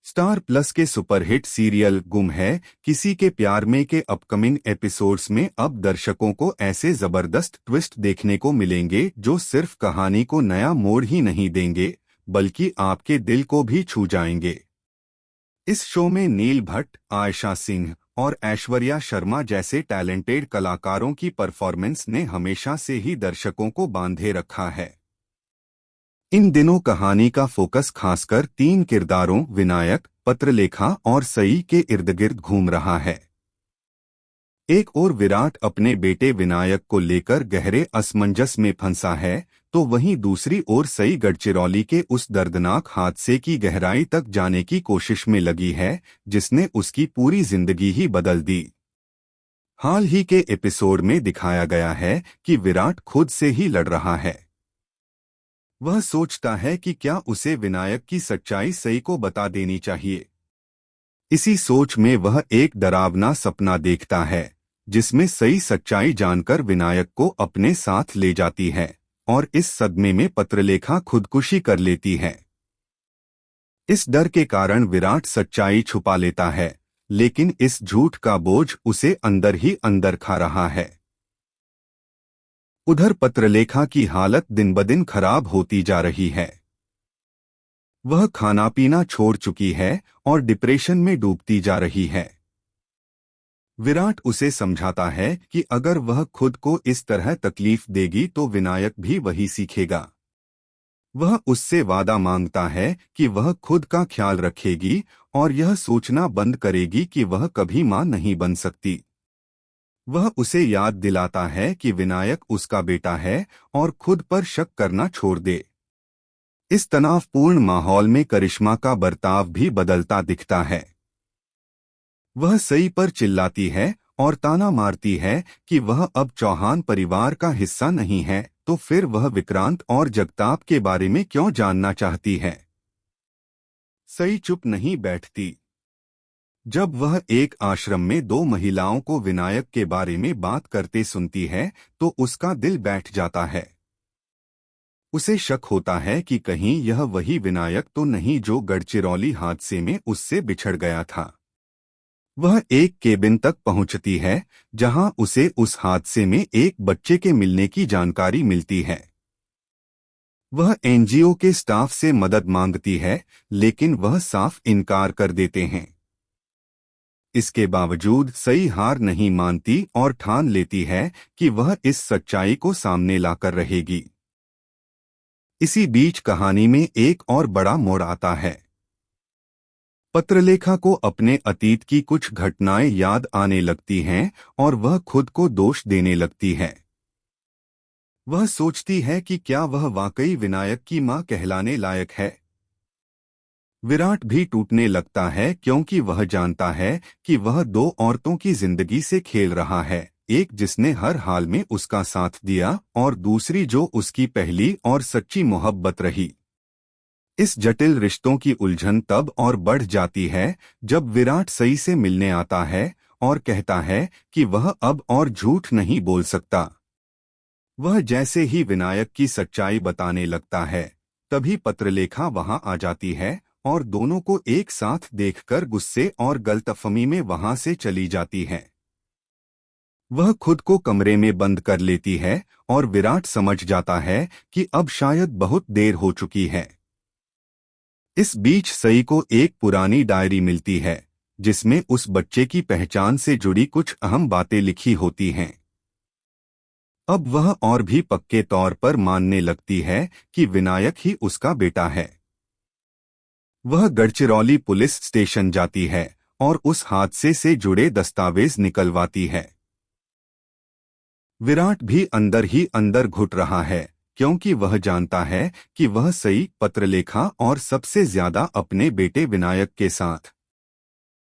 Star plus के superhit serial गुम है किसी के प्यार में के अपकमिंग एपिसोड्स में अब दर्शकों को ऐसे जबरदस्त ट्विस्ट देखने को मिलेंगे जो सिर्फ कहानी को नया मोड़ ही नहीं देंगे बल्कि आपके दिल को भी छू जाएंगे। इस शो में नील भट्ट, आयशा सिंह और ऐश्वर्या शर्मा जैसे टैलेंटेड कलाकारों की परफॉर्मेंस ने हमेशा से ही दर्शकों को बांधे रखा है। इन दिनों कहानी का फोकस खासकर तीन किरदारों विनायक, पत्रलेखा और सई के इर्द गिर्द घूम रहा है। एक ओर विराट अपने बेटे विनायक को लेकर गहरे असमंजस में फंसा है, तो वहीं दूसरी ओर सई गढ़चिरौली के उस दर्दनाक हादसे की गहराई तक जाने की कोशिश में लगी है जिसने उसकी पूरी जिंदगी ही बदल दी। हाल ही के एपिसोड में दिखाया गया है कि विराट खुद से ही लड़ रहा है। वह सोचता है कि क्या उसे विनायक की सच्चाई सई को बता देनी चाहिए। इसी सोच में वह एक डरावना सपना देखता है जिसमें सई सच्चाई जानकर विनायक को अपने साथ ले जाती है और इस सदमे में पत्रलेखा खुदकुशी कर लेती है। इस डर के कारण विराट सच्चाई छुपा लेता है, लेकिन इस झूठ का बोझ उसे अंदर ही अंदर खा रहा है। उधर पत्रलेखा की हालत दिन ब दिन खराब होती जा रही है। वह खाना पीना छोड़ चुकी है और डिप्रेशन में डूबती जा रही है। विराट उसे समझाता है कि अगर वह खुद को इस तरह तकलीफ देगी तो विनायक भी वही सीखेगा। वह उससे वादा मांगता है कि वह खुद का ख्याल रखेगी और यह सोचना बंद करेगी कि वह कभी मां नहीं बन सकती। वह उसे याद दिलाता है कि विनायक उसका बेटा है और खुद पर शक करना छोड़ दे। इस तनावपूर्ण माहौल में करिश्मा का बर्ताव भी बदलता दिखता है। वह सई पर चिल्लाती है और ताना मारती है कि वह अब चौहान परिवार का हिस्सा नहीं है, तो फिर वह विक्रांत और जगताप के बारे में क्यों जानना चाहती है। सई चुप नहीं बैठती। जब वह एक आश्रम में दो महिलाओं को विनायक के बारे में बात करते सुनती है तो उसका दिल बैठ जाता है। उसे शक होता है कि कहीं यह वही विनायक तो नहीं जो गढ़चिरौली हादसे में उससे बिछड़ गया था। वह एक केबिन तक पहुंचती है जहां उसे उस हादसे में एक बच्चे के मिलने की जानकारी मिलती है। वह एनजीओ के स्टाफ से मदद मांगती है, लेकिन वह साफ इनकार कर देते हैं। इसके बावजूद सई हार नहीं मानती और ठान लेती है कि वह इस सच्चाई को सामने लाकर रहेगी। इसी बीच कहानी में एक और बड़ा मोड़ आता है। पत्रलेखा को अपने अतीत की कुछ घटनाएं याद आने लगती हैं और वह खुद को दोष देने लगती है। वह सोचती है कि क्या वह वाकई विनायक की मां कहलाने लायक है। विराट भी टूटने लगता है क्योंकि वह जानता है कि वह दो औरतों की जिंदगी से खेल रहा है, एक जिसने हर हाल में उसका साथ दिया और दूसरी जो उसकी पहली और सच्ची मोहब्बत रही। इस जटिल रिश्तों की उलझन तब और बढ़ जाती है जब विराट सई से मिलने आता है और कहता है कि वह अब और झूठ नहीं बोल सकता। वह जैसे ही विनायक की सच्चाई बताने लगता है तभी पत्रलेखा वहां आ जाती है और दोनों को एक साथ देखकर गुस्से और गलतफहमी में वहां से चली जाती है। वह खुद को कमरे में बंद कर लेती है और विराट समझ जाता है कि अब शायद बहुत देर हो चुकी है। इस बीच सई को एक पुरानी डायरी मिलती है जिसमें उस बच्चे की पहचान से जुड़ी कुछ अहम बातें लिखी होती हैं। अब वह और भी पक्के तौर पर मानने लगती है कि विनायक ही उसका बेटा है। वह गढ़चिरौली पुलिस स्टेशन जाती है और उस हादसे से जुड़े दस्तावेज निकलवाती है। विराट भी अंदर ही अंदर घुट रहा है क्योंकि वह जानता है कि वह सई, पत्रलेखा और सबसे ज्यादा अपने बेटे विनायक के साथ